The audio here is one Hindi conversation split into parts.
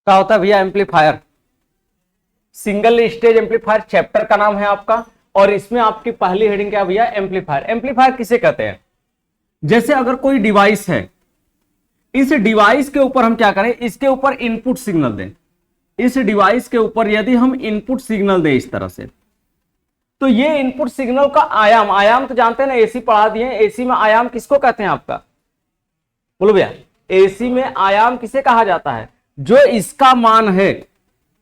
क्या होता है भैया amplifier? Single stage amplifier chapter का नाम है आपका, और इसमें आपकी पहली हेडिंग क्या भैया? एम्पलीफायर। एम्पलीफायर किसे कहते हैं? जैसे अगर कोई डिवाइस है, इस डिवाइस के ऊपर हम क्या करें, इसके ऊपर इनपुट सिग्नल दें। इस डिवाइस के ऊपर यदि हम इनपुट सिग्नल दें इस तरह से, तो ये इनपुट सिग्नल का आयाम, आयाम तो जानते हैं ना, एसी पढ़ा दिए, एसी में आयाम किसको कहते हैं आपका? बोलो भैया, एसी में आयाम किसे कहा जाता है? जो इसका मान है,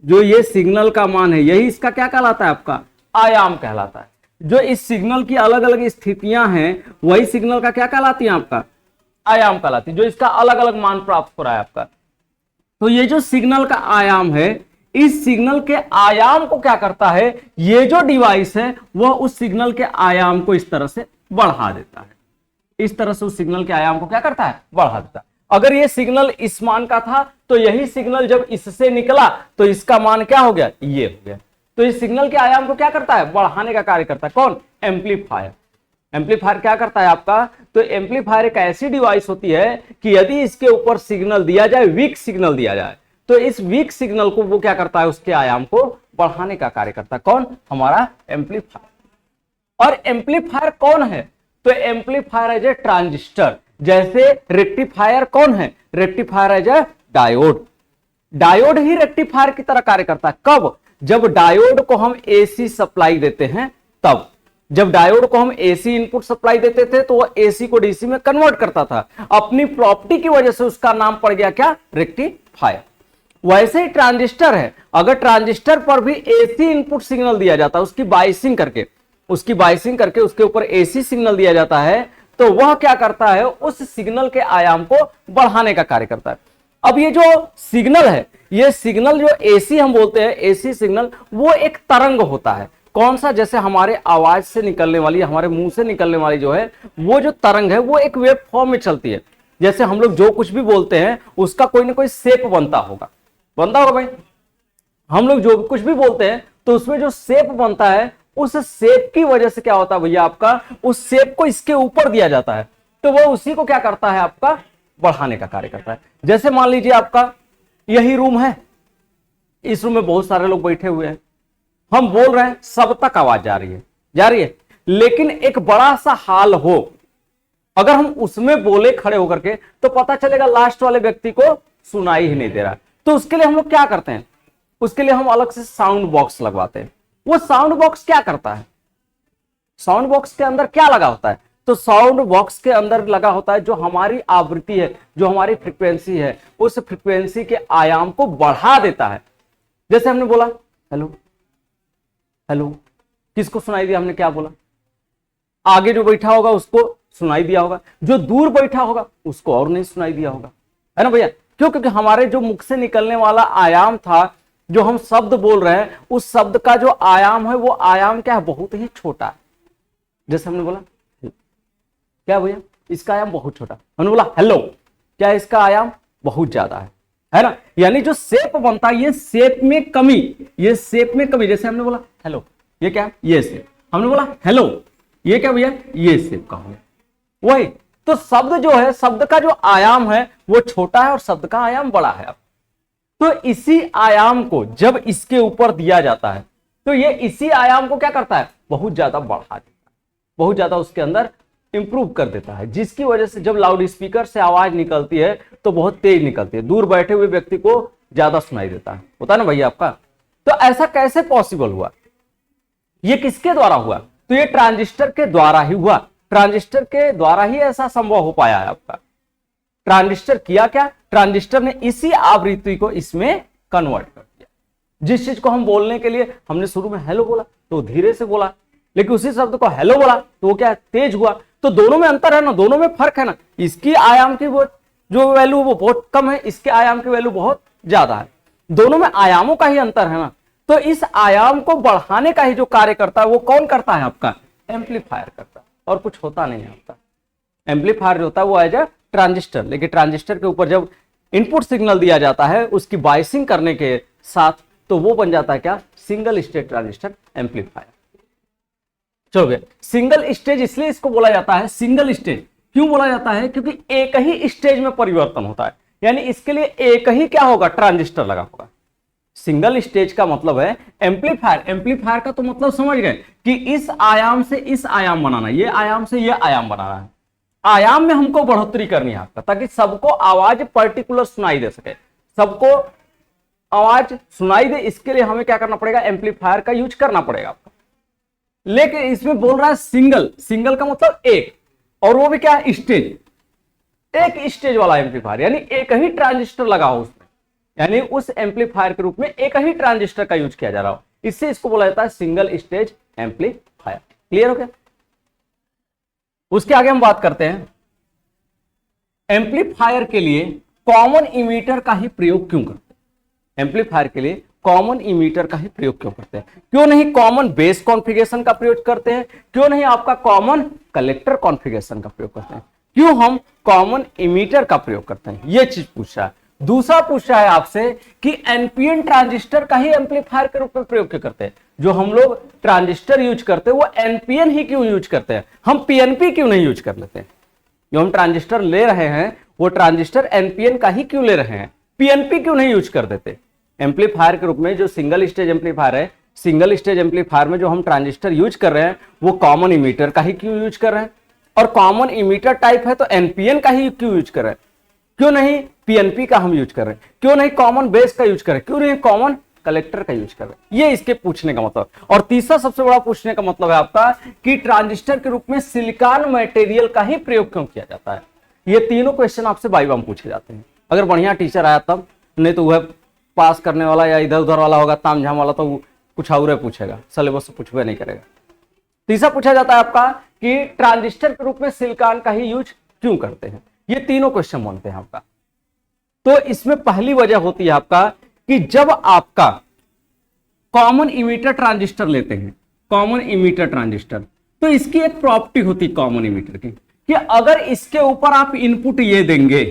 जो ये सिग्नल का मान है, यही इसका क्या कहलाता है? आपका आयाम कहलाता है। जो इस सिग्नल की अलग अलग स्थितियां हैं, वही सिग्नल का क्या कहलाती है? आपका आयाम कहलाती है, जो इसका अलग अलग मान प्राप्त हो रहा है आपका। तो ये जो सिग्नल का आयाम है, इस सिग्नल के आयाम को क्या करता है, ये जो डिवाइस है वह उस सिग्नल के आयाम को इस तरह से बढ़ा देता है। इस तरह से उस सिग्नल के आयाम को क्या करता है? बढ़ा देता है। अगर ये सिग्नल इस मान का था, तो यही सिग्नल जब इससे निकला तो इसका मान क्या हो गया? ये हो गया। तो इस सिग्नल के आयाम को क्या करता है? बढ़ाने का कार्य करता है। कौन? एम्पलीफायर। एम्पलीफायर क्या करता है आपका? तो एम्पलीफायर एक ऐसी डिवाइस होती है कि यदि इसके ऊपर सिग्नल दिया जाए, वीक सिग्नल दिया जाए, तो इस वीक सिग्नल को वो क्या करता है? उसके आयाम को बढ़ाने का कार्य करता है। कौन? हमारा एम्पलीफायर। और एम्पलीफायर कौन है? तो एम्पलीफायर एज ए ट्रांजिस्टर। जैसे रेक्टिफायर कौन है? Rectifier as a diode. Diode ही रेक्टिफायर की तरह कार्य करता है। कब? जब डायोड को हम एसी सप्लाई देते हैं तब। जब डायोड को हम एसी इनपुट सप्लाई देते थे तो वह एसी को डीसी में कन्वर्ट करता था। अपनी प्रॉपर्टी की वजह से उसका नाम पड़ गया क्या? रेक्टिफायर। वैसे ही ट्रांजिस्टर है। अगर ट्रांजिस्टर पर भी एसी इनपुट सिग्नल दिया जाता है, उसकी बाइसिंग करके उसके ऊपर एसी सिग्नल दिया जाता है, तो वह क्या करता है? उस सिग्नल के आयाम को बढ़ाने का कार्य करता है। अब ये जो सिग्नल है, ये सिग्नल जो एसी हम बोलते हैं, एसी सिग्नल, वो एक तरंग होता है। कौन सा? जैसे हमारे आवाज से निकलने वाली, हमारे मुंह से निकलने वाली जो है, वो जो तरंग है वो एक वेव फॉर्म में चलती है। जैसे हम लोग जो कुछ भी बोलते हैं उसका कोई ना कोई शेप बनता होगा भाई। हम लोग जो कुछ भी बोलते हैं तो उसमें जो शेप बनता है, उस शेप की वजह से क्या होता है भैया? आपका उस शेप को इसके ऊपर दिया जाता है, तो वो उसी को क्या करता है? आपका बढ़ाने का कार्य करता है। जैसे मान लीजिए आपका यही रूम है, इस रूम में बहुत सारे लोग बैठे हुए हैं, हम बोल रहे हैं, सब तक आवाज जा रही है, लेकिन एक बड़ा सा हॉल हो, अगर हम उसमें बोले खड़े होकर के, तो पता चलेगा लास्ट वाले व्यक्ति को सुनाई ही नहीं दे रहा। तो उसके लिए हम लोग क्या करते हैं? उसके लिए हम अलग से साउंड बॉक्स लगवाते हैं। वो साउंड बॉक्स क्या करता है? साउंड बॉक्स के अंदर क्या लगा होता है? तो साउंड बॉक्स के अंदर लगा होता है जो हमारी आवृत्ति है, जो हमारी फ्रीक्वेंसी है, उस फ्रीक्वेंसी के आयाम को बढ़ा देता है। जैसे हमने बोला हेलो हेलो, किसको सुनाई दिया? हमने क्या बोला? आगे जो बैठा होगा उसको सुनाई दिया होगा, जो दूर बैठा होगा उसको और नहीं सुनाई दिया होगा, है ना भैया? क्यों? क्योंकि हमारे जो मुख से निकलने वाला आयाम था, जो हम शब्द बोल रहे हैं, उस शब्द का जो आयाम है, वो आयाम क्या है? बहुत ही छोटा है। जैसे हमने बोला क्या भैया? इसका आयाम बहुत छोटा। हमने बोला हेलो, क्या इसका आयाम बहुत ज्यादा है ना? यानी जो शेप बनता है, ये शेप में कमी, जैसे हमने बोला हेलो, ये क्या? ये शेप। हमने बोला हेलो, ये क्या भैया? ये शेप का हो गया। वही तो शब्द जो है, शब्द का जो आयाम है वो छोटा है और शब्द का आयाम बड़ा है। तो इसी आयाम को जब इसके ऊपर दिया जाता है, तो ये इसी आयाम को क्या करता है? बहुत ज्यादा बढ़ा देता है, बहुत ज्यादा उसके अंदर इंप्रूव कर देता है, जिसकी वजह से जब लाउड स्पीकर से आवाज निकलती है तो बहुत तेज निकलती है, दूर बैठे हुए व्यक्ति को ज्यादा सुनाई देता है। होता है ना भैया आपका? तो ऐसा कैसे पॉसिबल हुआ? ये किसके द्वारा हुआ? तो ये ट्रांजिस्टर के द्वारा ही हुआ। ट्रांजिस्टर के द्वारा ही ऐसा संभव हो पाया है आपका। ट्रांजिस्टर किया क्या? ट्रांजिस्टर ने इसी आवृत्ति को इसमें कन्वर्ट कर दिया। जिस चीज को हम बोलने के लिए हमने शुरू में हेलो बोला तो धीरे से बोला, लेकिन उसी शब्द को हेलो बोला तो वो क्या? तेज हुआ। तो दोनों में अंतर है ना, दोनों में फर्क है ना। इसकी आयाम की वो जो वैल्यू वो बहुत कम है, इसके आयाम की वैल्यू बहुत ज्यादा है। दोनों में आयामों का ही अंतर है ना। तो इस आयाम को बढ़ाने का ही जो कार्य करता है वो कौन करता है? आपका एम्पलीफायर करता है, और कुछ होता नहीं है आपका। एम्पलीफायर जो होता है वो एज ए ट्रांजिस्टर, लेकिन ट्रांजिस्टर के ऊपर जब इनपुट सिग्नल दिया जाता है उसकी बाइसिंग करने के साथ, तो वो बन जाता है क्या? Single stage transistor amplifier. चलो भैया, सिंगल स्टेज इसलिए इसको बोला जाता है सिंगल स्टेज। क्यों बोला जाता है? क्योंकि एक ही स्टेज में परिवर्तन होता है। यानी इसके लिए एक ही क्या होगा, ट्रांजिस्टर लगा होगा। सिंगल स्टेज का मतलब है एम्पलीफायर। एम्पलीफायर का तो मतलब समझ गए कि इस आयाम से इस आयाम बनाना, ये आयाम से ये आयाम बनाना है। आयाम में हमको बढ़ोतरी करनी है आपका, ताकि सबको आवाज पर्टिकुलर सुनाई दे सके, सबको आवाज सुनाई दे। इसके लिए हमें क्या करना पड़ेगा, एम्पलीफायर का यूज करना पड़ेगा आपको। लेकिन इसमें बोल रहा है सिंगल, सिंगल का मतलब एक, और वो भी क्या है, स्टेज, एक स्टेज वाला एम्पलीफायर, यानी एक ही ट्रांजिस्टर लगा हो उसमें, यानी उस एम्पलीफायर के रूप में एक ही ट्रांजिस्टर का यूज किया जा रहा हो, इससे इसको बोला जाता है सिंगल स्टेज एम्पलीफायर। क्लियर हो गया? उसके आगे हम बात करते हैं एम्पलीफायर के लिए कॉमन इमीटर का ही प्रयोग क्यों करते हैं। एम्पलीफायर के लिए कॉमन इमीटर का ही प्रयोग क्यों करते हैं? क्यों नहीं कॉमन बेस कॉन्फ़िगरेशन का प्रयोग करते हैं? क्यों नहीं आपका कॉमन कलेक्टर कॉन्फ़िगरेशन का प्रयोग करते हैं? क्यों हम कॉमन इमीटर का प्रयोग करते हैं? यह चीज पूछा है। दूसरा पूछा है आपसे कि एनपीएन ट्रांजिस्टर का ही एम्पलीफायर के रूप में प्रयोग क्यों करते हैं? जो हम लोग ट्रांजिस्टर यूज करते हैं वो एनपीएन ही क्यों यूज करते हैं, हम पीएनपी क्यों नहीं यूज कर लेते हैं? जो हम ट्रांजिस्टर ले रहे हैं वो ट्रांजिस्टर एनपीएन का ही क्यों ले रहे हैं, पीएनपी क्यों नहीं यूज कर देते? एम्पलीफायर के रूप में जो सिंगल स्टेज एम्पलीफायर है, सिंगल स्टेज एम्पलीफायर में जो हम ट्रांजिस्टर यूज कर रहे हैं वो कॉमन इमीटर का ही क्यों यूज कर रहे हैं? और कॉमन इमीटर टाइप है तो एनपीएन का ही क्यों यूज कर रहे हैं? क्यों नहीं पीएनपी का हम यूज कर रहे हैं? क्यों नहीं कॉमन बेस का यूज कर रहे हैं? क्यों नहीं कॉमन कलेक्टर का यूज कर रहे हैं? ये इसके पूछने का मतलब। और तीसरा सबसे बड़ा पूछने का मतलब है आपका कि ट्रांजिस्टर के रूप में सिलिकॉन मटेरियल का ही प्रयोग क्यों किया जाता है? ये तीनों क्वेश्चन आपसे बाई बाम पूछे जाते हैं, अगर बढ़िया टीचर आया तब, नहीं तो वह पास करने वाला या इधर उधर वाला होगा, तामझाम वाला, तो कुछ और पूछेगा, सिलेबस से पूछबे नहीं करेगा। तीसरा पूछा जाता है आपका कि ट्रांजिस्टर के रूप में सिलिकॉन का ही यूज क्यों करते हैं? ये तीनों क्वेश्चन बनते हैं आपका। तो इसमें पहली वजह होती है आपका कि जब आपका कॉमन इमीटर ट्रांजिस्टर लेते हैं, कॉमन इमीटर ट्रांजिस्टर, तो इसकी एक प्रॉपर्टी होती है कॉमन इमीटर की कि अगर इसके ऊपर आप इनपुट ये देंगे,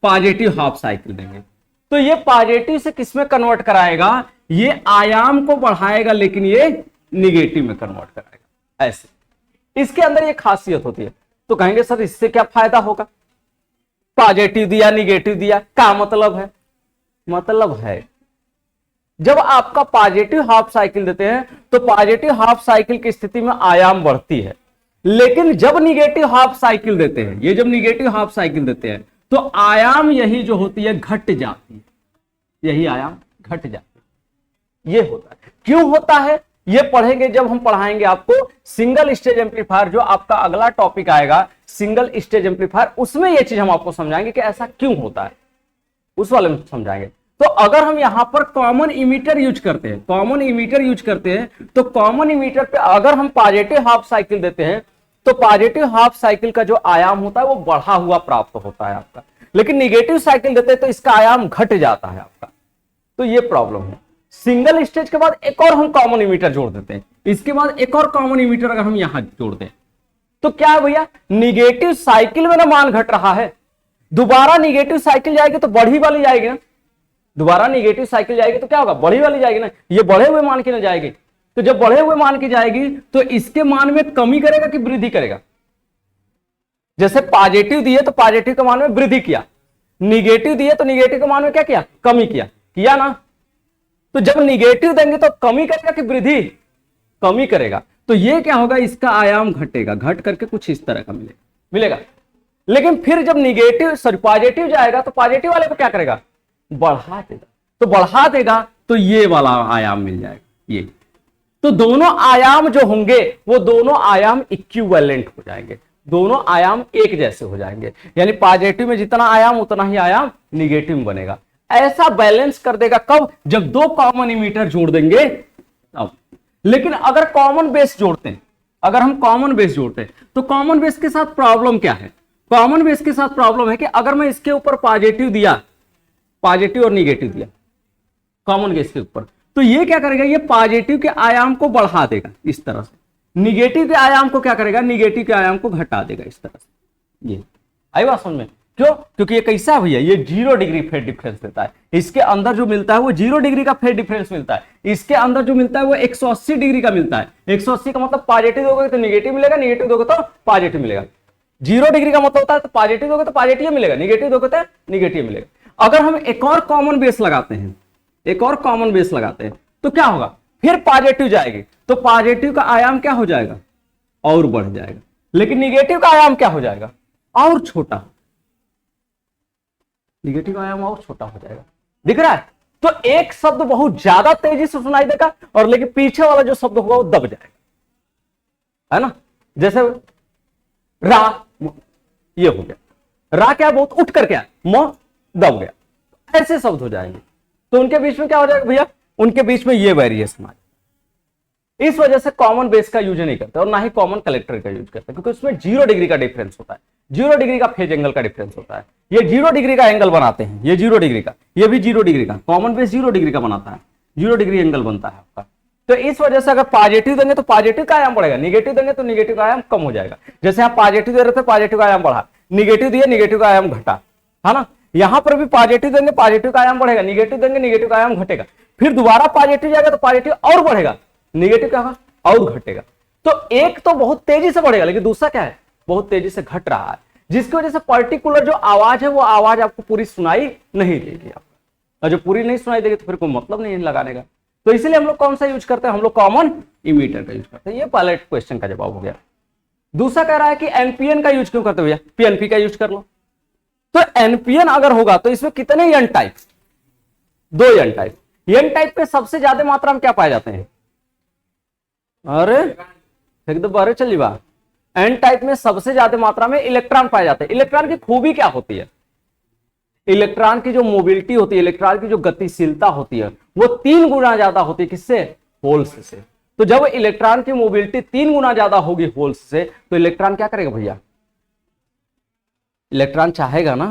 पॉजिटिव हाफ साइकिल देंगे, तो ये पॉजिटिव से किस में कन्वर्ट कराएगा, ये आयाम को बढ़ाएगा, लेकिन ये निगेटिव में कन्वर्ट कराएगा। ऐसे इसके अंदर ये खासियत होती है। तो कहेंगे सर इससे क्या फायदा होगा, पॉजिटिव दिया निगेटिव दिया, क्या मतलब है? मतलब है जब आपका पॉजिटिव हाफ साइकिल देते हैं तो पॉजिटिव हाफ साइकिल की स्थिति में आयाम बढ़ती है, लेकिन जब निगेटिव हाफ साइकिल देते हैं, ये जब निगेटिव हाफ साइकिल देते हैं तो आयाम यही जो होती है घट जाती है, यही आयाम घट जाती है। ये होता है। क्यों होता है ये पढ़ेंगे जब हम पढ़ाएंगे आपको सिंगल स्टेज एम्पलीफायर, जो आपका अगला टॉपिक आएगा सिंगल स्टेज एम्पलीफायर, उसमें यह चीज हम आपको समझाएंगे कि ऐसा क्यों होता है, उस वाले में समझाएंगे। तो अगर हम यहां पर कॉमन इमीटर यूज करते हैं, कॉमन इमीटर यूज करते हैं, तो कॉमन इमीटर पे अगर हम पॉजिटिव हाफ साइकिल देते हैं तो पॉजिटिव हाफ साइकिल का जो आयाम होता है वो बढ़ा हुआ प्राप्त होता है आपका, लेकिन निगेटिव साइकिल देते हैं तो इसका आयाम घट जाता है आपका। तो ये प्रॉब्लम है। सिंगल स्टेज के बाद एक और हम कॉमन इमीटर जोड़ देते हैं, इसके बाद एक और कॉमन इमीटर अगर हम यहां जोड़ दें तो क्या है भैया, निगेटिव साइकिल में ना मान घट रहा है, दोबारा निगेटिव साइकिल जाएगी तो बढ़ी वाली जाएगी ना, दोबारा निगेटिव साइकिल जाएगी तो क्या होगा, बढ़ी वाली जाएगी ना, ये बढ़े हुए मान की ना जाएगी। तो जब बढ़े हुए मान की जाएगी तो इसके मान में कमी करेगा कि वृद्धि करेगा? जैसे पॉजिटिव दिए तो पॉजिटिव के मान में वृद्धि किया, निगेटिव दिए तो निगेटिव के मान में क्या किया, कमी किया ना। तो जब निगेटिव देंगे तो कमी करेगा कि वृद्धि, कमी करेगा। तो ये क्या होगा, इसका आयाम घटेगा, घट करके कुछ इस तरह का मिलेगा। लेकिन फिर जब निगेटिव सॉरी पॉजिटिव जाएगा तो पॉजिटिव वाले को क्या करेगा, बढ़ा देगा। तो बढ़ा देगा तो ये वाला आयाम मिल जाएगा ये। तो दोनों आयाम जो होंगे वो दोनों आयाम इक्विवेलेंट हो जाएंगे, दोनों आयाम एक जैसे हो जाएंगे, यानी पॉजिटिव में जितना आयाम उतना ही आयाम निगेटिव में बनेगा। ऐसा बैलेंस कर देगा कब, जब दो कॉमन इमीटर जोड़ देंगे तब। लेकिन अगर कॉमन बेस जोड़ते हैं, अगर हम कॉमन बेस जोड़ते हैं तो कॉमन बेस के साथ प्रॉब्लम क्या है, कॉमन बेस के साथ प्रॉब्लम है कि अगर मैं इसके ऊपर पॉजिटिव दिया, पॉजिटिव और निगेटिव दिया कॉमन बेस के ऊपर, तो ये क्या करेगा, ये पॉजिटिव के आयाम को बढ़ा देगा इस तरह से, निगेटिव के आयाम को क्या करेगा, निगेटिव के आयाम को घटा देगा इस तरह से। ये आई बात समझ में? क्यों? क्योंकि ये कैसा है भैया, ये 0 डिग्री फेज डिफरेंस देता है। इसके अंदर जो मिलता है वो 0 डिग्री का फेज डिफरेंस मिलता है, इसके अंदर जो मिलता है वो 180 डिग्री का मिलता है। 180 का मतलब पॉजिटिव दोगे तो निगेटिव मिलेगा, निगेटिव दोगे तो पॉजिटिव मिलेगा। 0 डिग्री का मतलब होता है तो पॉजिटिव दोगे तो पॉजिटिव मिलेगा, निगेटिव दोगे तो निगेटिव मिलेगा। अगर हम एक और कॉमन बेस लगाते हैं, एक और कॉमन बेस लगाते हैं तो क्या होगा, फिर पॉजिटिव जाएगी, तो पॉजिटिव का आयाम क्या हो जाएगा, और बढ़ जाएगा। लेकिन निगेटिव का आयाम क्या हो जाएगा, और छोटा, निगेटिव का आयाम और छोटा हो जाएगा। दिख रहा है? तो एक शब्द बहुत ज्यादा तेजी से सुनाई देगा, और लेकिन पीछे वाला जो शब्द होगा वो दब जाएगा, है ना। जैसे रा, ये हो गया, रा क्या बहुत उठ करके आया, म दब गया, ऐसे शब्द हो जाएंगे। तो उनके बीच में क्या हो जाएगा भैया, उनके बीच में ये वेरिएशन आ, इस वजह से कॉमन बेस का यूज नहीं करते, और ना ही कॉमन कलेक्टर का यूज करते, क्योंकि उसमें 0 डिग्री का डिफरेंस होता है, 0 डिग्री का फेज एंगल का डिफरेंस होता है। ये 0 डिग्री का एंगल बनाते हैं, ये 0 डिग्री का, ये भी 0 डिग्री का, कॉमन बेस 0 डिग्री का बनाता है, 0 डिग्री एंगल बनता है आपका। तो इस वजह से अगर पॉजिटिव देंगे तो पॉजिटिव का आयाम बढ़ेगा, निगेटिव देंगे तो निगेटिव का आयाम कम हो जाएगा। जैसे आप पॉजिटिव दे रहे थे, पॉजिटिव का आयाम बढ़ा, निगेटिव दिए, निगेटिव का आयाम घटा, है ना। यहां पर भी पॉजिटिव देंगे, पॉजिटिव का आयाम बढ़ेगा, निगेटिव देंगे, निगेटिव का आयाम घटेगा, फिर दोबारा पॉजिटिव जाएगा तो पॉजिटिव और बढ़ेगा, निगेटिव क्या होगा, और घटेगा। तो एक तो बहुत तेजी से बढ़ेगा, लेकिन दूसरा क्या है, बहुत तेजी से घट रहा है, जिसकी वजह से पर्टिकुलर जो आवाज है वो आवाज आपको पूरी सुनाई नहीं देगी आपको, और जो पूरी नहीं सुनाई देगी तो फिर कोई मतलब नहीं लगाने का। तो इसलिए हम लोग कौन सा यूज करते हैं, हम लोग कॉमन इमीटर का यूज करते हैं। ये पहले क्वेश्चन का जवाब हो गया। दूसरा कह रहा है कि एनपीएन का यूज क्यों करते भैया, पीएनपी का यूज कर लो। तो एनपीएन अगर होगा तो इसमें कितने N type, 2 N type. N type के सबसे ज्यादा मात्रा में क्या पाए जाते हैं, अरे एकदम बारे चलिए बा, एन टाइप में सबसे ज्यादा मात्रा में इलेक्ट्रॉन पाए जाते हैं। इलेक्ट्रॉन की खूबी क्या होती है, इलेक्ट्रॉन की जो मोबिलिटी होती है, इलेक्ट्रॉन की जो गतिशीलता होती है वो 3 गुना ज्यादा होती है, किससे, होल्स से। तो जब इलेक्ट्रॉन की मोबिलिटी 3 गुना ज्यादा होगी होल्स से, तो इलेक्ट्रॉन क्या करेगा भैया, इलेक्ट्रॉन चाहेगा ना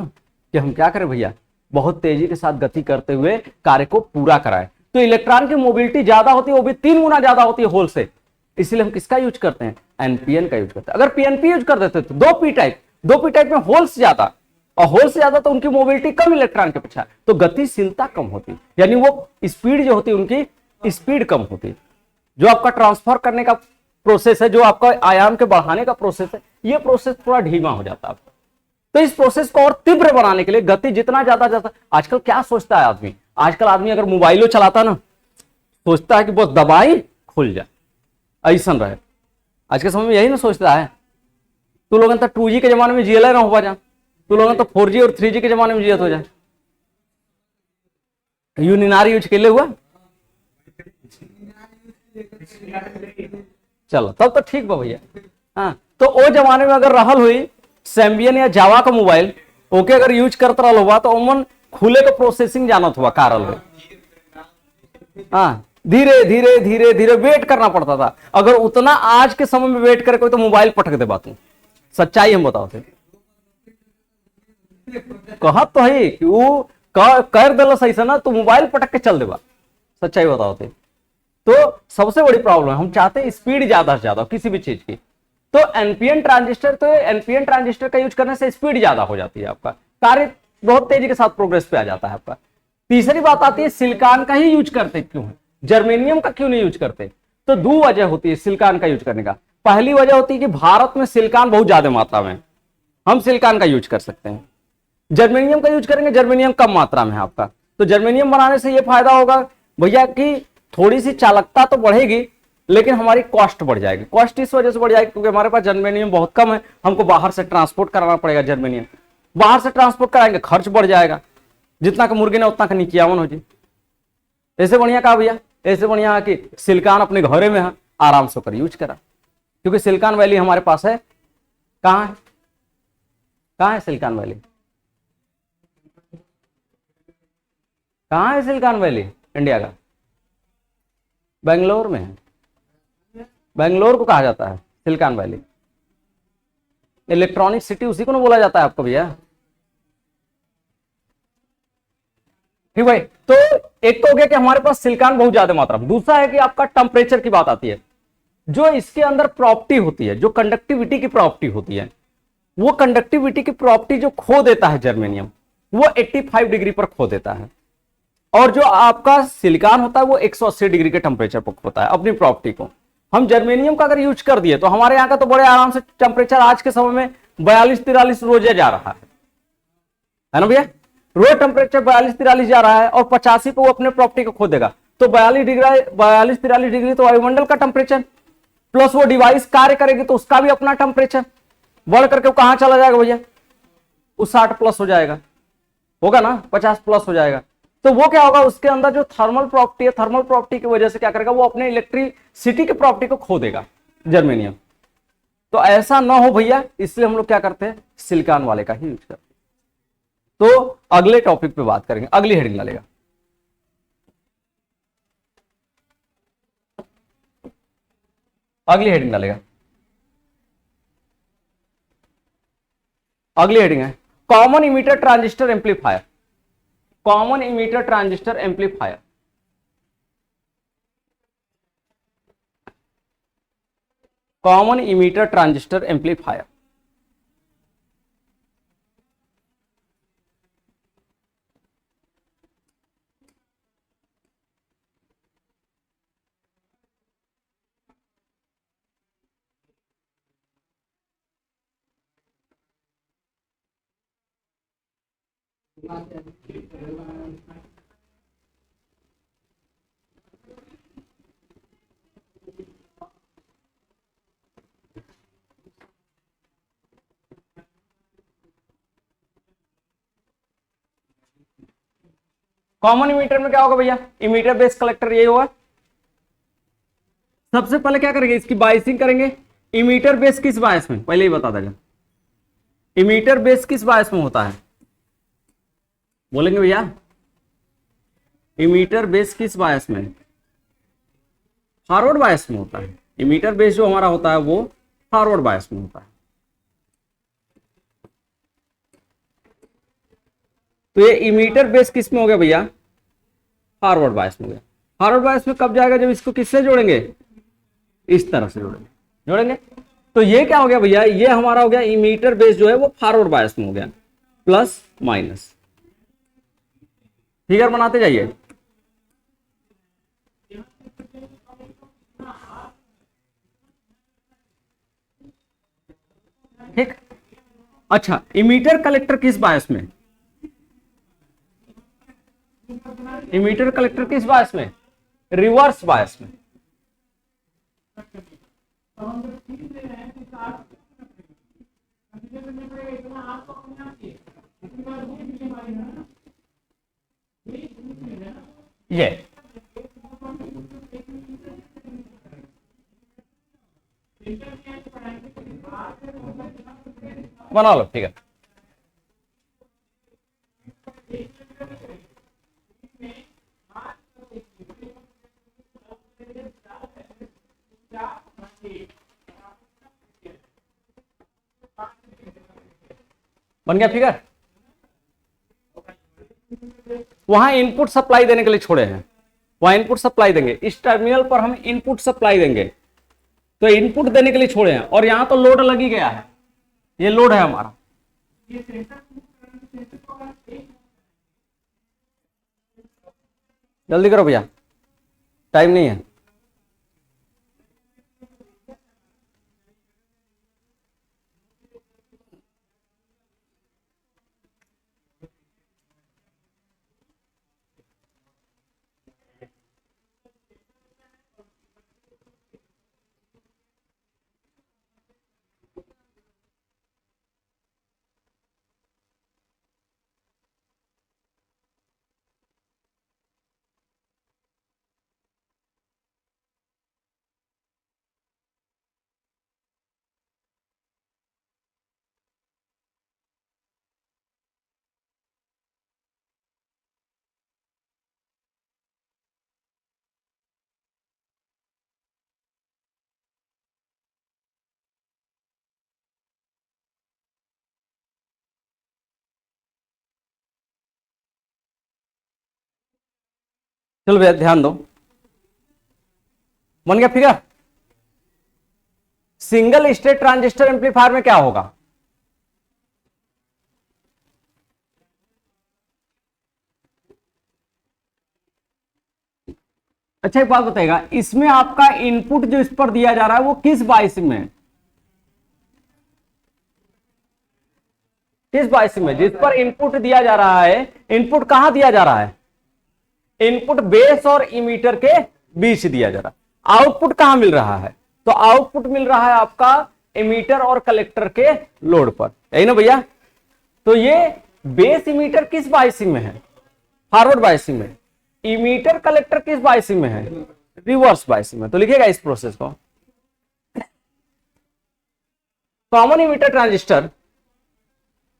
कि हम क्या करें भैया, बहुत तेजी के साथ गति करते हुए कार्य को पूरा कराए। तो इलेक्ट्रॉन की मोबिलिटी ज्यादा होती है, वो भी 3 गुना ज्यादा होती है होल से, इसलिए हम किसका यूज करते हैं, एनपीएन का यूज करते हैं। अगर पीएनपी यूज कर देते तो 2p टाइप में होल्स ज्यादा, और होल से ज्यादा तो उनकी मोबिलिटी कम इलेक्ट्रॉन के पीछे, तो गतिशीलता कम होती, यानी वो स्पीड जो होती है उनकी स्पीड कम होती। जो आपका ट्रांसफर करने का प्रोसेस है, जो आपका आयाम के बढ़ाने का प्रोसेस है, ये प्रोसेस थोड़ा धीमा हो जाता है आपका। तो इस प्रोसेस को और तीव्र बनाने के लिए गति जितना ज्यादा जाता, आजकल क्या सोचता है आदमी, आजकल आदमी अगर मोबाइलो चलाता ना, सोचता है कि बस दबाई खुल जाए, ऐसा रहे। आज के समय में यही ना सोचता है। तू लोग तो 2G के जमाने में जियला ना हो जा, तू लोग तो 4G और 3G के जमाने में जियत हो जाए। यूनिनार यूज के लिए हुआ, चलो तब तो ठीक बा भैया। हाँ, तो वो जमाने में अगर रहल हुई सैम्बियन या जावा का मोबाइल, ओके अगर यूज करता रहा हुआ तो उमन खुले का प्रोसेसिंग जानत हुआ कारल हुआ। हाँ, धीरे धीरे धीरे धीरे वेट करना पड़ता था। अगर उतना आज के समय में वेट करे कोई तो मोबाइल पटक दे बात, सच्चाई हम बताओ थे, कहत तो है कि वो कर दिल सही से ना तो मोबाइल पटक के चल देगा, सच्चाई बताओ थे। तो सबसे बड़ी प्रॉब्लम है, हम चाहते हैं स्पीड ज्यादा से ज्यादा किसी भी चीज की। तो एनपीएन ट्रांजिस्टर, तो एनपीएन ट्रांजिस्टर का यूज करने से स्पीड ज्यादा हो जाती है, आपका कार्य बहुत तेजी के साथ प्रोग्रेस पे आ जाता है आपका। तीसरी बात आती है सिलिकॉन का ही यूज करते क्यों है, जर्मेनियम का क्यों नहीं यूज करते। तो 2 वजह होती है सिलिकॉन का यूज करने का। पहली वजह होती है कि भारत में सिलिकॉन बहुत ज्यादा मात्रा में, हम सिलिकॉन का यूज कर सकते हैं। जर्मेनियम का यूज करेंगे, जर्मेनियम कम मात्रा में है आपका। तो जर्मेनियम बनाने से यह फायदा होगा भैया कि थोड़ी सी चालकता तो बढ़ेगी, लेकिन हमारी कॉस्ट बढ़ जाएगी। कॉस्ट इस वजह से बढ़ जाएगी क्योंकि हमारे पास जर्मेनियम बहुत कम है, हमको बाहर से ट्रांसपोर्ट कराना पड़ेगा। जर्मेनियम बाहर से ट्रांसपोर्ट कराएंगे, खर्च बढ़ जाएगा, जितना का मुर्गी ने उतना का निकियावन हो जाए। ऐसे बढ़िया कहा भैया, ऐसे बढ़िया है कि सिलिकॉन अपने घरे में है, आराम से कर यूज करा, क्योंकि सिलिकॉन वैली हमारे पास है। कहाँ है, कहाँ है सिलिकॉन वैली, कहाँ है सिलिकॉन वैली इंडिया का, बेंगलोर में है। बेंगलोर को कहा जाता है सिलिकॉन वैली, इलेक्ट्रॉनिक सिटी उसी को ना बोला जाता है आपको भैया। ठीक भाई, तो एक तो हो गया कि हमारे पास सिलिकॉन बहुत ज्यादा मात्रा में। दूसरा है कि आपका टेम्परेचर की बात आती है, जो इसके अंदर प्रॉपर्टी होती है, जो कंडक्टिविटी की प्रॉपर्टी होती है, वो कंडक्टिविटी की प्रॉपर्टी जो खो देता है जर्मेनियम, वो 85 डिग्री पर खो देता है। और जो आपका सिलिकॉन होता है वो 180 डिग्री के टेम्परेचर पर होता है अपनी प्रॉपर्टी को। हम जर्मेनियम का अगर यूज कर दिए तो हमारे यहाँ का तो बड़े आराम से टेम्परेचर आज के समय में 42-43 रोजे जा रहा है ना भैया। रो टेम्परेचर 42-43 जा रहा है और 85 पे वो अपने प्रॉपर्टी को खो देगा, तो 42-43 डिग्री तो वायुमंडल का टेम्परेचर, प्लस वो डिवाइस कार्य करेगी तो उसका भी अपना टेम्परेचर बढ़ करके कहां चला जाएगा भैया, वो 60 प्लस हो जाएगा, होगा ना, 50 प्लस हो जाएगा। तो वो क्या होगा, उसके अंदर जो थर्मल प्रॉपर्टी है, थर्मल प्रॉपर्टी की वजह से क्या करेगा, वो अपने इलेक्ट्रिसिटी की प्रॉपर्टी को खो देगा जर्मेनियम। तो ऐसा ना हो भैया, इसलिए हम लोग क्या करते हैं, सिलिकॉन वाले का ही यूज करते हैं। तो अगले टॉपिक पे बात करेंगे, अगली हेडिंग डालेगा। अगली हेडिंग डालेगा, अगली हेडिंग है common emitter transistor amplifier. Common emitter transistor amplifier, common emitter transistor amplifier. Common emitter में क्या होगा भैया, इमीटर बेस कलेक्टर यही होगा। सबसे पहले क्या करेंगे, इसकी बायसिंग करेंगे। इमीटर बेस किस बायस में, पहले ही बता देगा, इमीटर बेस किस बायस में होता है, बोलेंगे भैया, इमीटर बेस किस बायस में, फॉरवर्ड बायस में होता है। इमीटर बेस जो हमारा होता है वो फॉरवर्ड बायस में होता है। तो ये इमीटर बेस किस में हो गया भैया, फॉरवर्ड बायस में हो गया। फॉरवर्ड बायस में कब जाएगा, जब इसको किससे जोड़ेंगे, इस तरह से जोड़ेंगे। तो ये क्या हो गया भैया, ये हमारा हो गया इमीटर बेस जो है वो फॉरवर्ड बायस में हो गया, प्लस माइनस। फिगर बनाते जाइए। ठीक, अच्छा, इमीटर कलेक्टर किस बायस में, इमीटर कलेक्टर किस बायस में, रिवर्स बायस में। ये बना लो, ठीक है। बन गया फिगर। वहां इनपुट सप्लाई देने के लिए छोड़े हैं, वहां इनपुट सप्लाई देंगे, इस टर्मिनल पर हम इनपुट सप्लाई देंगे, तो इनपुट देने के लिए छोड़े हैं। और यहां तो लोड लग ही गया है, ये लोड है हमारा। जल्दी करो भैया, टाइम नहीं है। चलो भैया ध्यान दो, बन गया figure. Single state transistor amplifier में क्या होगा, अच्छा एक बात बताइएगा, इसमें आपका इनपुट जो इस पर दिया जा रहा है वो किस बायस में है, किस बायसिंग में? जिस पर इनपुट दिया जा रहा है, इनपुट कहां दिया जा रहा है? इनपुट बेस और इमीटर के बीच दिया जा रहा है। आउटपुट कहां मिल रहा है? तो आउटपुट मिल रहा है आपका इमीटर और कलेक्टर के लोड पर, यही ना भैया? तो ये बेस इमीटर किस बायसिंग में है? फॉरवर्ड बायसिंग में। इमीटर कलेक्टर किस बायसिंग में है? रिवर्स बायसिंग में। तो लिखिएगा इस प्रोसेस को। Common emitter transistor,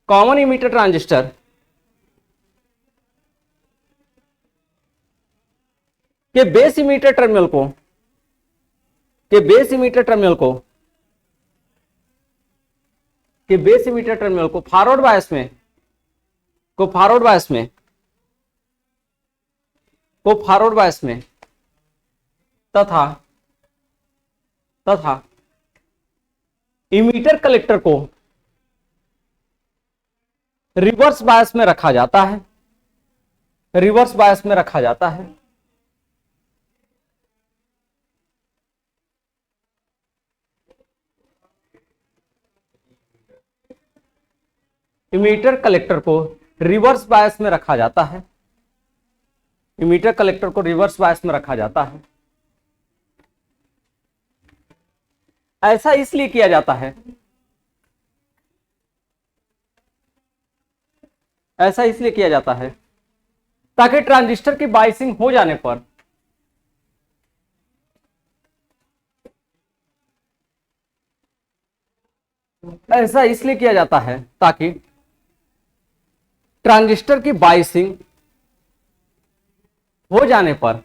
common emitter transistor के बेस इमीटर टर्मिनल को, के बेस इमीटर टर्मिनल को, के बेस इमीटर टर्मिनल को फॉरवर्ड बायस में, को फॉरवर्ड बायस में, को फॉरवर्ड बायस में तथा तथा इमीटर कलेक्टर को रिवर्स बायस में रखा जाता है, रिवर्स बायस में रखा जाता है। इमीटर कलेक्टर को रिवर्स बायस में रखा जाता है, इमीटर कलेक्टर को रिवर्स बायस में रखा जाता है। ऐसा इसलिए किया जाता है, ऐसा इसलिए किया जाता है ताकि ट्रांजिस्टर की बायसिंग हो जाने पर ऐसा इसलिए किया जाता है ताकि ट्रांजिस्टर की बायसिंग हो जाने पर,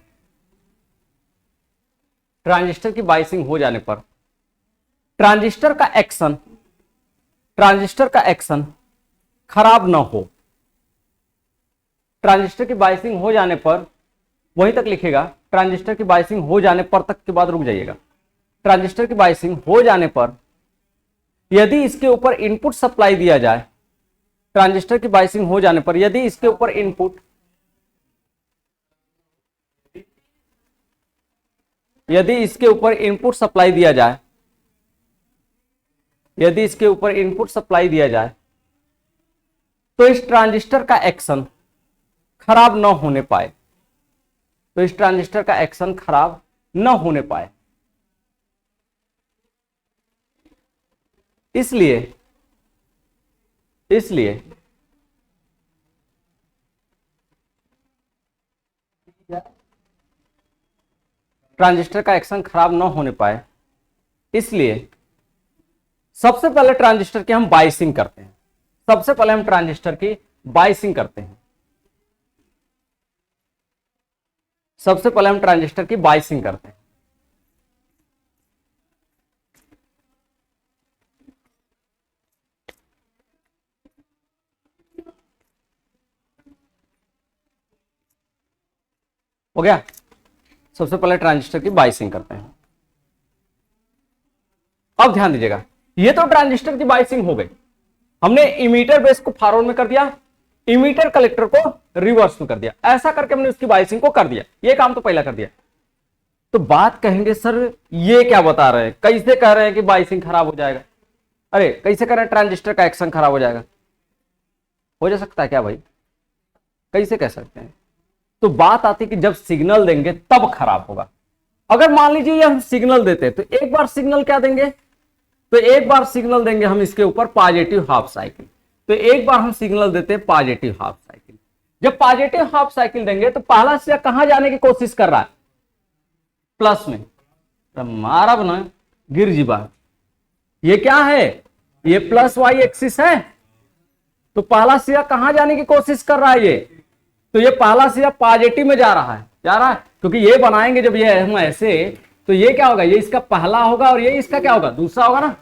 ट्रांजिस्टर की बायसिंग हो जाने पर ट्रांजिस्टर का एक्शन, ट्रांजिस्टर का एक्शन खराब ना हो। ट्रांजिस्टर की बायसिंग हो जाने पर, वहीं तक लिखेगा, ट्रांजिस्टर की बायसिंग हो जाने पर तक के बाद रुक जाइएगा। ट्रांजिस्टर की बायसिंग हो जाने पर यदि इसके ऊपर इनपुट सप्लाई दिया जाए, ट्रांजिस्टर की बायसिंग हो जाने पर यदि इसके ऊपर इनपुट, यदि इसके ऊपर इनपुट सप्लाई दिया जाए, यदि इसके ऊपर इनपुट सप्लाई दिया जाए तो इस ट्रांजिस्टर का एक्शन खराब न होने पाए, तो इस ट्रांजिस्टर का एक्शन खराब न होने पाए। इसलिए इसलिए ट्रांजिस्टर का एक्शन खराब न होने पाए, इसलिए सबसे पहले ट्रांजिस्टर की हम बायसिंग करते हैं। सबसे पहले हम ट्रांजिस्टर की बायसिंग करते हैं। सबसे पहले हम ट्रांजिस्टर की बायसिंग करते हैं। हो गया? सबसे पहले ट्रांजिस्टर की बायसिंग करते हैं। अब ध्यान दीजिएगा, ये तो ट्रांजिस्टर की बायसिंग हो गई। हमने इमीटर बेस को फॉरवर्ड में कर दिया, इमीटर कलेक्टर को रिवर्स में कर दिया। ऐसा करके हमने उसकी बायसिंग को कर दिया। ये काम तो पहला कर दिया। तो बात कहेंगे सर ये क्या बता रहे हैं, कैसे कह रहे हैं कि बायसिंग खराब हो जाएगा? अरे कैसे कह रहे हैं ट्रांजिस्टर का एक्शन खराब हो जाएगा? हो जा सकता है क्या भाई? कैसे कह सकते हैं? तो बात आती कि जब सिग्नल देंगे तब खराब होगा। अगर मान लीजिए ये हम सिग्नल देते हैं तो एक बार सिग्नल क्या देंगे? तो एक बार सिग्नल देंगे हम इसके ऊपर पॉजिटिव हाफ साइकिल। तो एक बार हम सिग्नल देते हैं पॉजिटिव हाफ साइकिल। जब पॉजिटिव हाफ साइकिल देंगे तो पहला सिरा कहां जाने की कोशिश कर रहा है? प्लस में। तो मारा बना गिर जीवा, ये क्या है? ये प्लस वाई एक्सिस है। तो पहला सिरा कहां जाने की कोशिश कर रहा है? ये तो ये पहला सिरा पॉजिटिव में जा रहा है, क्योंकि ये बनाएंगे जब ये हम ऐसे, तो ये क्या होगा? ये इसका पहला होगा और ये इसका क्या होगा? दूसरा होगा ना।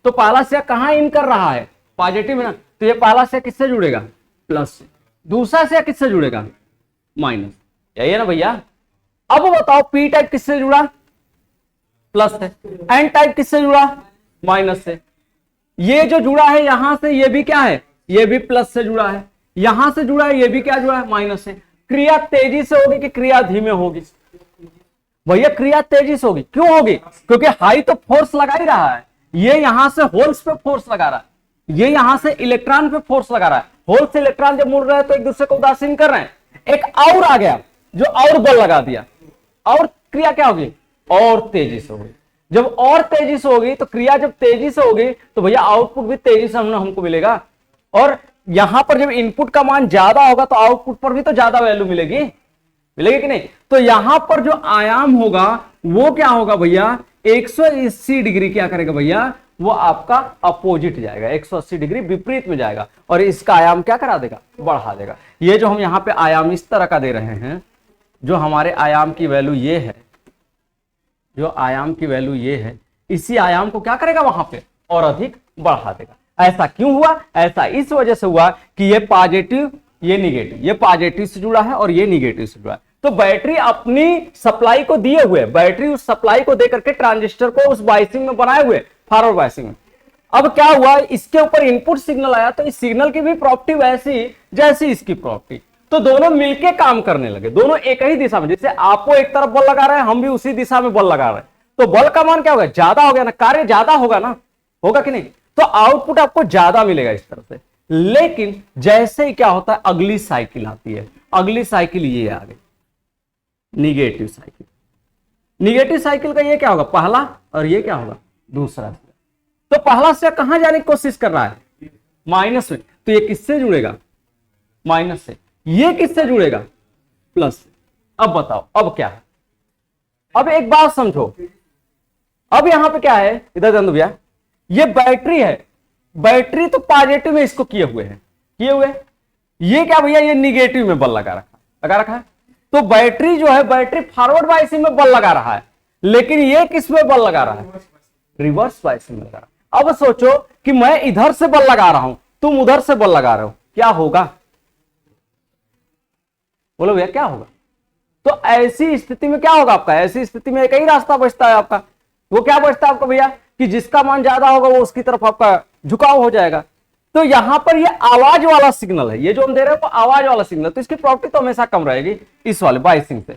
तो पहला सिरा कहां इन कर रहा है? पॉजिटिव में ना। तो ये पहला सिरा किससे जुड़ेगा? प्लस से। दूसरा सिरा किससे जुड़ेगा? माइनस। यही है ना भैया? अब बताओ पी टाइप किससे जुड़ा? प्लस से। एन टाइप किससे जुड़ा? माइनस से। ये जो जुड़ा है यहां से, ये भी क्या है? ये भी प्लस से जुड़ा है। यहां से जुड़ा है, ये भी क्या जुड़ा है? माइनस से। क्रिया तेजी से होगी कि क्रिया धीमे होगी? भैया क्रिया तेजी से होगी। क्यों होगी? क्योंकि हाई तो फोर्स लगा ही रहा है, ये यहां से होल्स पे फोर्स लगा रहा है। ये यहां से इलेक्ट्रॉन पे फोर्स लगा रहा है, होल से इलेक्ट्रॉन जब मुड़ रहे हैं तो एक दूसरे को उदासीन कर रहे हैं। एक और आ गया जो और बल लगा दिया, और क्रिया क्या होगी, और तेजी से होगी। जब और तेजी से होगी तो क्रिया जब तेजी से होगी तो भैया आउटपुट भी तेजी से हमको मिलेगा। और यहां पर जब इनपुट का मान ज्यादा होगा तो आउटपुट पर भी तो ज्यादा वैल्यू मिलेगी, मिलेगी कि नहीं। तो यहां पर जो आयाम होगा वो क्या होगा भैया, 180 डिग्री क्या करेगा भैया, वो आपका अपोजिट जाएगा, 180 डिग्री विपरीत में जाएगा, और इसका आयाम क्या करा देगा, बढ़ा देगा। ये जो हम यहां पे आयाम इस तरह का दे रहे हैं, जो हमारे आयाम की वैल्यू ये है, जो आयाम की वैल्यू ये है, इसी आयाम को क्या करेगा वहां पे और अधिक बढ़ा देगा। ऐसा क्यों हुआ, ऐसा इस वजह से हुआ कि ये पॉजिटिव ये निगेटिव, ये पॉजिटिव से जुड़ा है और ये निगेटिव से जुड़ा है। तो बैटरी अपनी सप्लाई को दिए हुए, बैटरी उस सप्लाई को देकर के ट्रांजिस्टर को उस बायसिंग में बनाए हुए, फॉरवर्ड बायसिंग में। अब क्या हुआ, इसके ऊपर इनपुट सिग्नल आया तो इस सिग्नल की भी प्रॉपर्टी वैसी जैसी इसकी प्रॉपर्टी, तो दोनों मिलके काम करने लगे, दोनों एक ही दिशा में। जैसे आपको एक तरफ बल लगा रहे हैं, हम भी उसी दिशा में बल लगा रहे हैं, तो बल का मान क्या होगा, ज्यादा हो गया ना, कार्य ज्यादा होगा ना, होगा कि नहीं। तो आउटपुट आपको ज्यादा मिलेगा इस तरह से। लेकिन जैसे ही क्या होता है, अगली साइकिल आती है, अगली साइकिल ये आ गई निगेटिव साइकिल। निगेटिव साइकिल का ये क्या होगा, पहला, और ये क्या होगा, दूसरा। तो पहला से कहां जाने की कोशिश कर रहा है, माइनस में, तो ये किससे जुड़ेगा, माइनस से। ये किससे जुड़ेगा, प्लस से। अब बताओ अब क्या है, अब एक बात समझो, अब यहां पे क्या है, इधर ध्यान दो भैया, ये बैटरी है, बैटरी तो पॉजिटिव में इसको किए हुए हैं, किए हुए। ये क्या भैया, ये निगेटिव में बल लगा रखा है। तो बैटरी जो है, बैटरी फॉरवर्ड बायसिंग में बल लगा रहा है, लेकिन ये किस में बल लगा रहा है, रिवर्स बायसिंग में लगा रहा है। अब सोचो कि मैं इधर से बल लगा रहा हूं, तुम उधर से बल लगा रहे हो, क्या होगा, बोलो भैया क्या होगा। तो ऐसी स्थिति में क्या होगा आपका, ऐसी स्थिति में एक ही रास्ता बचता है आपका, वो क्या बचता है आपका भैया, कि जिसका मान ज्यादा होगा वो उसकी तरफ आपका झुकाव हो जाएगा। तो यहां पर ये आवाज वाला सिग्नल है, ये जो हम दे रहे हैं वो आवाज वाला सिग्नल, तो इसकी प्रॉपर्टी तो हमेशा कम रहेगी इस वाले बायसिंग से।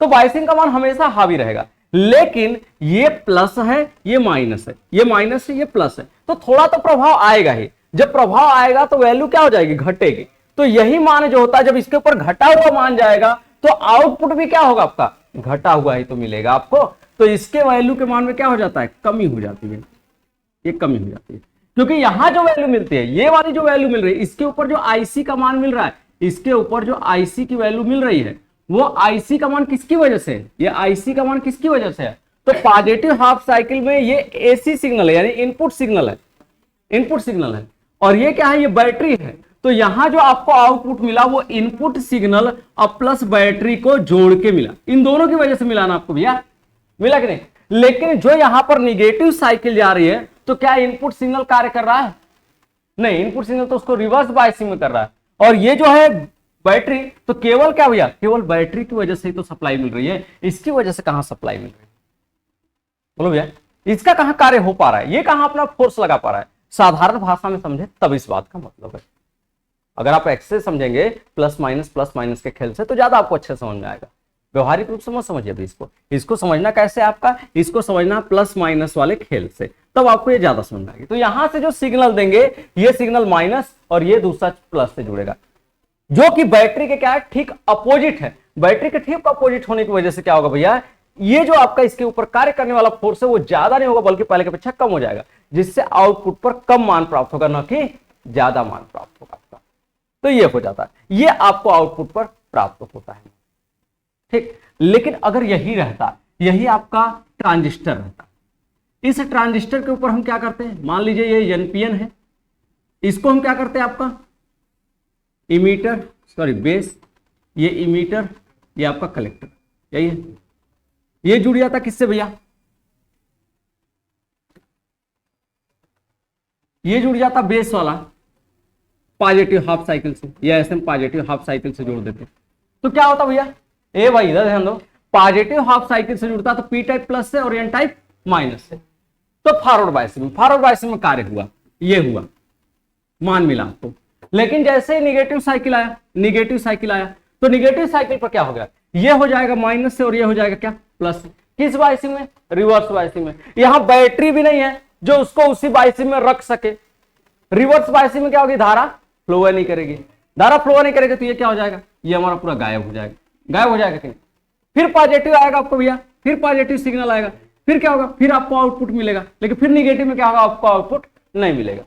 तो बायसिंग का मान हमेशा हावी रहेगा। लेकिन ये प्लस है, ये माइनस है, ये माइनस है, ये प्लस है, तो थोड़ा तो प्रभाव आएगा ही। जब प्रभाव आएगा तो वैल्यू क्या हो जाएगी, घटेगी। तो यही मान जो होता है, जब इसके ऊपर घटा हुआ मान जाएगा तो आउटपुट भी क्या होगा आपका, घटा हुआ ही तो मिलेगा आपको। तो इसके वैल्यू के मान में क्या हो जाता है, कमी हो जाती है, ये कमी हो जाती है। क्योंकि यहां जो वैल्यू मिलती है, ये वाली जो वैल्यू मिल रही है, इसके ऊपर जो आईसी का मान मिल रहा है, इसके ऊपर जो आईसी की वैल्यू मिल रही है, वो आईसी का मान किसकी वजह से है, ये आईसी का मान किसकी वजह से है। तो पॉजिटिव हाफ साइकिल में ये एसी सिग्नल है, यानी इनपुट सिग्नल है, इनपुट सिग्नल है, और ये क्या है, ये बैटरी है। तो यहां जो आपको आउटपुट मिला वो इनपुट सिग्नल और प्लस बैटरी को जोड़ के मिला, इन दोनों की वजह से मिला ना आपको भैया, मिला कि नहीं। लेकिन जो यहां पर निगेटिव साइकिल जा रही है, तो क्या इनपुट सिग्नल कार्य कर रहा है, नहीं, इनपुट सिग्नल तो उसको रिवर्स बायसिंग में कर रहा है। और ये जो है बैटरी, तो केवल क्या भैया, केवल बैटरी की वजह से ही तो सप्लाई मिल रही है, इसकी वजह से कहां सप्लाई मिल रही है, बोलो भैया, इसका कहां कार्य हो पा रहा है, ये कहां अपना फोर्स लगा पा रहा है। साधारण भाषा में समझे तब इस बात का मतलब है। अगर आप एक्सेस समझेंगे प्लस माइनस के खेल से, तो ज्यादा आपको अच्छे समझ में आएगा। व्यवहारिक रूप से मत समझिए अभी इसको समझना कैसे आपका, इसको समझना प्लस माइनस वाले खेल से, तब आपको ये ज्यादा समझ में आएगी। तो यहां से जो सिग्नल देंगे, ये सिग्नल माइनस और ये दूसरा प्लस से जुड़ेगा, जो कि बैटरी के क्या है, ठीक अपोजिट है। बैटरी के ठीक अपोजिट होने की वजह से क्या होगा भैया, ये जो आपका इसके ऊपर कार्य करने वाला फोर्स है वो ज्यादा नहीं होगा, बल्कि पहले की अपेक्षा कम हो जाएगा, जिससे आउटपुट पर कम मान प्राप्त होगा, न कि ज्यादा मान प्राप्त होगा आपका। तो ये हो जाता है, ये आपको आउटपुट पर प्राप्त होता है, ठीक। लेकिन अगर यही रहता, यही आपका ट्रांजिस्टर रहता, इस ट्रांजिस्टर के ऊपर हम क्या करते हैं, मान लीजिए ये एनपीएन है, इसको हम क्या करते हैं, आपका इमीटर, सॉरी बेस, ये इमीटर, ये आपका कलेक्टर, यही है। ये जुड़ जाता किससे भैया, ये जुड़ जाता बेस वाला पॉजिटिव हाफ साइकिल से, या ऐसे हम पॉजिटिव हाफ साइकिल से जोड़ देते। तो क्या होता भैया, ए भाई इधर ध्यान दो, पॉजिटिव हाफ साइकिल से जुड़ता तो पी टाइप प्लस से और एन टाइप माइनस से। तो फॉरवर्ड बायसिंग में कार्य हुआ, ये हुआ, मान मिला आपको। लेकिन जैसे निगेटिव साइकिल आया, तो निगेटिव साइकिल पर क्या हो गया, ये हो जाएगा माइनस से और ये हो जाएगा क्या, प्लस से। किस बायसिंग में, रिवर्स बायसिंग में। यहां बैटरी भी नहीं है जो उसको उसी बायसिंग में रख सके, रिवर्स बायसिंग में क्या होगी, धारा फ्लो नहीं करेगी, धारा फ्लो नहीं करेगी तो ये क्या हो जाएगा, ये हमारा पूरा गायब हो जाएगा, गायब हो जाएगा कहीं। फिर पॉजिटिव आएगा आपको भैया, फिर पॉजिटिव सिग्नल आएगा, फिर क्या होगा, फिर आपको आउटपुट मिलेगा, लेकिन फिर निगेटिव में क्या होगा, आपको आउटपुट नहीं मिलेगा।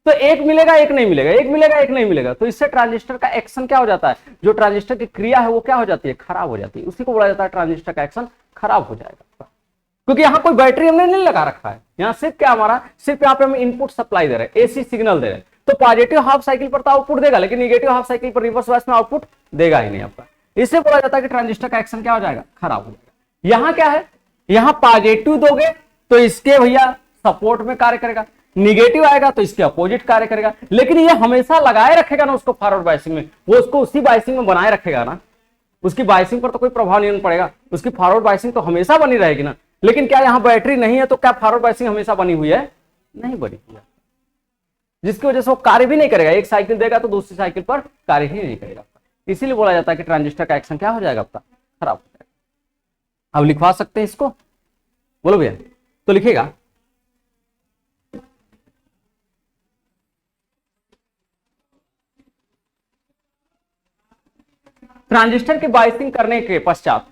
तो एक मिलेगा एक नहीं मिलेगा, एक मिलेगा एक नहीं मिलेगा, तो इससे ट्रांजिस्टर का एक्शन क्या हो जाता है, जो ट्रांजिस्टर की क्रिया है वो क्या हो जाती है, खराब हो जाती है। उसी को बोला जाता है ट्रांजिस्टर का एक्शन खराब हो जाएगा, क्योंकि यहाँ कोई बैटरी हमने नहीं लगा रखा है, यहाँ सिर्फ क्या हमारा, सिर्फ यहाँ पे हम इनपुट सप्लाई दे रहे हैं, एसी सिग्नल दे रहे हैं। तो पॉजिटिव हाफ साइकिल पर तो आउटपुट देगा, लेकिन निगेटिव हाफ साइकिल पर रिवर्स बायस में आउटपुट देगा ही नहीं आपका। इससे बोला जाता है कि ट्रांजिस्टर का एक्शन क्या हो जाएगा, खराब हो जाएगा। यहाँ क्या है, यहाँ पॉजिटिव दोगे तो इसके भैया सपोर्ट में कार्य करेगा, निगेटिव आएगा तो इसके अपोजिट कार्य करेगा, लेकिन ये हमेशा लगाए रखेगा ना उसको फॉरवर्ड बायसिंग में, वो उसको उसी बायसिंग में बनाए रखेगा ना, उसकी बायसिंग पर तो कोई प्रभाव नहीं पड़ेगा, उसकी फॉरवर्ड बायसिंग तो हमेशा बनी रहेगी ना। लेकिन क्या यहाँ बैटरी नहीं है तो क्या फॉरवर्ड बायसिंग हमेशा बनी हुई है, नहीं बनी हुई है, जिसकी वजह से वो कार्य भी नहीं करेगा, एक साइकिल देगा तो दूसरी साइकिल पर कार्य ही नहीं करेगा। इसीलिए बोला जाता है कि ट्रांजिस्टर का एक्शन क्या हो जाएगा आपका, खराब हो जाएगा। अब लिखवा सकते हैं इसको, बोलो भैया, तो लिखेगा ट्रांजिस्टर की बायसिंग करने के पश्चात,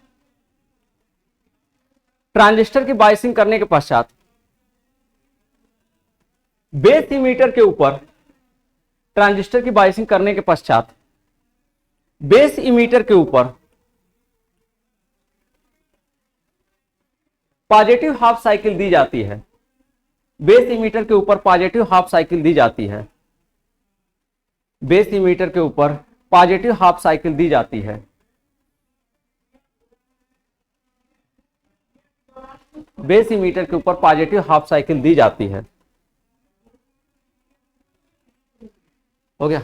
ट्रांजिस्टर की बायसिंग करने के पश्चात बेस इमीटर के ऊपर, ट्रांजिस्टर की बायसिंग करने के पश्चात बेस इमीटर के ऊपर पॉजिटिव हाफ साइकिल दी जाती है, बेस इमीटर के ऊपर पॉजिटिव हाफ साइकिल दी जाती है, बेस इमीटर के ऊपर पॉजिटिव हाफ साइकिल दी जाती है, बेस इमीटर के ऊपर पॉजिटिव हाफ साइकिल दी जाती है, हो गया,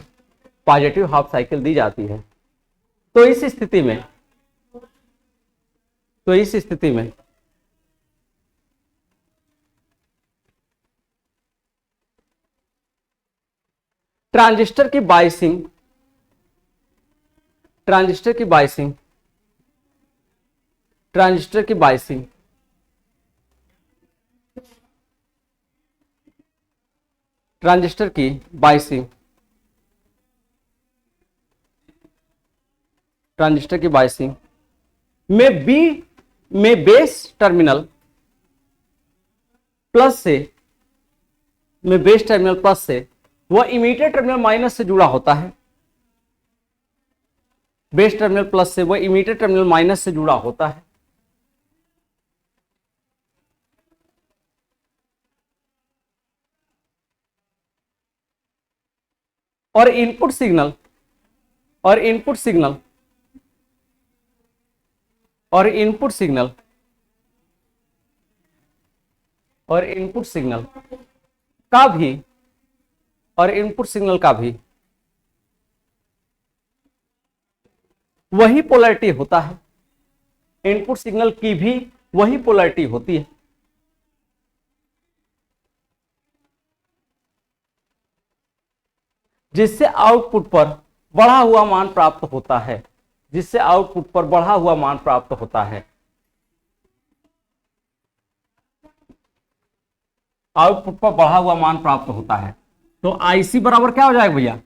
पॉजिटिव हाफ साइकिल दी जाती है। तो इस स्थिति में, तो इस स्थिति में ट्रांजिस्टर की बायसिंग, ट्रांजिस्टर की बायसिंग, ट्रांजिस्टर की बायसिंग ट्रांजिस्टर की बायसिंग, ट्रांजिस्टर की बायसिंग में बी में बेस टर्मिनल प्लस से, में बेस टर्मिनल प्लस से वह इमीटर टर्मिनल माइनस से जुड़ा होता है, बेस टर्मिनल प्लस से वह इमीटर टर्मिनल माइनस से जुड़ा होता है, और इनपुट सिग्नल, और इनपुट सिग्नल, और इनपुट सिग्नल, और इनपुट सिग्नल का भी, और इनपुट सिग्नल का भी वही पोलैरिटी होता है, इनपुट सिग्नल की भी वही पोलैरिटी होती है, जिससे आउटपुट पर बढ़ा हुआ मान प्राप्त होता है, जिससे आउटपुट पर बढ़ा हुआ मान प्राप्त होता है, आउटपुट पर बढ़ा हुआ मान प्राप्त होता है। तो आईसी बराबर क्या हो जाएगा भैया,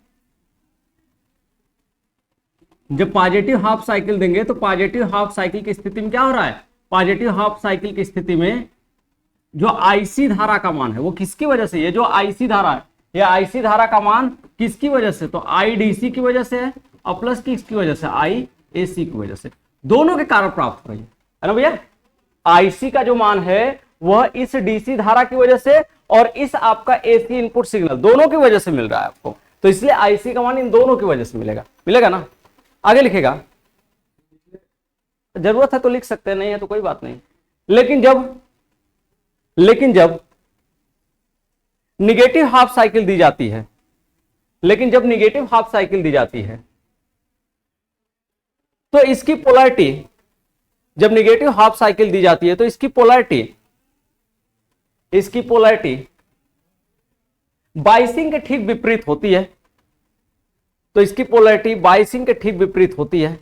जब पॉजिटिव हाफ साइकिल देंगे तो पॉजिटिव हाफ साइकिल की स्थिति में क्या हो रहा है, पॉजिटिव हाफ साइकिल की स्थिति में जो आईसी धारा का मान है वो किसकी वजह से, ये जो आईसी धारा है, ये आईसी धारा का मान किसकी वजह से, तो आईडीसी की वजह से है, और प्लस किसकी वजह से, आईएसी की वजह से, दोनों के कारण प्राप्त हो रही है ना भैया। आईसी का जो मान है वह इस डीसी धारा की वजह से और इस आपका एसी इनपुट सिग्नल दोनों की वजह से मिल रहा है आपको, तो इसलिए आईसी का मान इन दोनों की वजह से मिलेगा, मिलेगा ना। आगे लिखेगा, जरूरत है तो लिख सकते हैं, नहीं है तो कोई बात नहीं। लेकिन जब निगेटिव हाफ साइकिल दी जाती है, लेकिन जब निगेटिव हाफ साइकिल दी जाती है तो इसकी पोलैरिटी, जब निगेटिव हाफ साइकिल दी जाती है तो इसकी पोलैरिटी, इसकी पोलैरिटी बाइसिंग के ठीक विपरीत होती है, तो इसकी पोलैरिटी बाइसिंग के ठीक विपरीत होती है,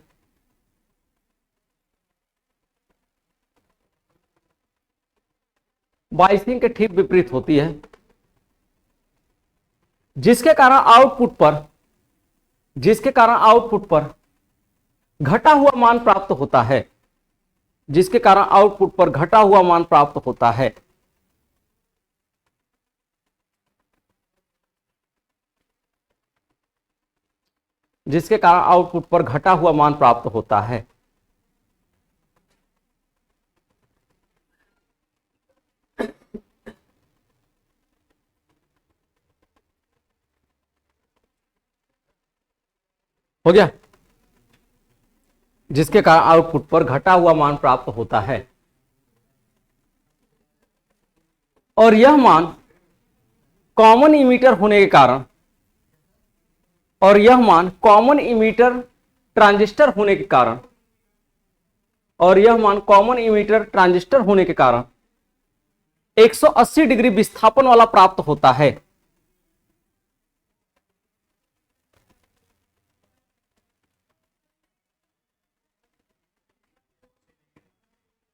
बाइसिंग के ठीक विपरीत होती है। जिसके कारण आउटपुट पर घटा हुआ मान प्राप्त होता है, जिसके कारण आउटपुट पर घटा हुआ मान प्राप्त होता है। जिसके कारण आउटपुट पर घटा हुआ मान प्राप्त होता है। हो गया? जिसके कारण आउटपुट पर घटा हुआ मान प्राप्त होता है और यह मान कॉमन इमीटर होने के कारण, और यह मान कॉमन इमीटर ट्रांजिस्टर होने के कारण, और यह मान कॉमन इमीटर ट्रांजिस्टर होने के कारण 180 डिग्री विस्थापन वाला प्राप्त होता है।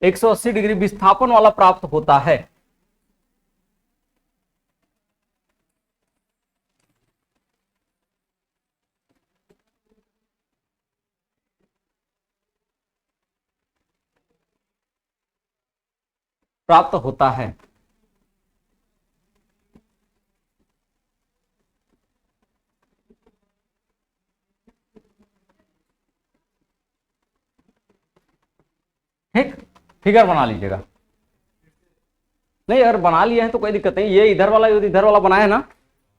एक 180 डिग्री विस्थापन वाला प्राप्त होता है। प्राप्त होता है। ठीक, फिगर बना लीजिएगा। नहीं अगर बना लिए हैं तो कोई दिक्कत नहीं, ये इधर वाला इधर वाला बनाया है ना,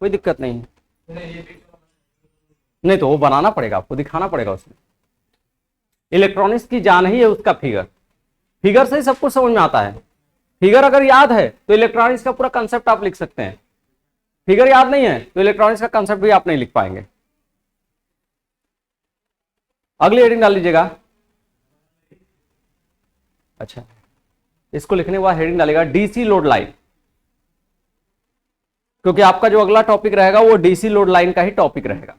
कोई दिक्कत नहीं है। नहीं तो वो बनाना पड़ेगा, आपको दिखाना पड़ेगा उसमें। इलेक्ट्रॉनिक्स की जान ही है उसका फिगर, फिगर से ही सब कुछ समझ में आता है। फिगर अगर याद है तो इलेक्ट्रॉनिक्स का पूरा कंसेप्ट आप लिख सकते हैं, फिगर याद नहीं है तो इलेक्ट्रॉनिक्स का कंसेप्ट भी आप नहीं लिख पाएंगे। अगली हेडिंग डाल लीजिएगा। अच्छा, इसको लिखने के बाद हेडिंग डालेगा डीसी लोड लाइन, क्योंकि आपका जो अगला टॉपिक रहेगा वो डीसी लोड लाइन का ही टॉपिक रहेगा।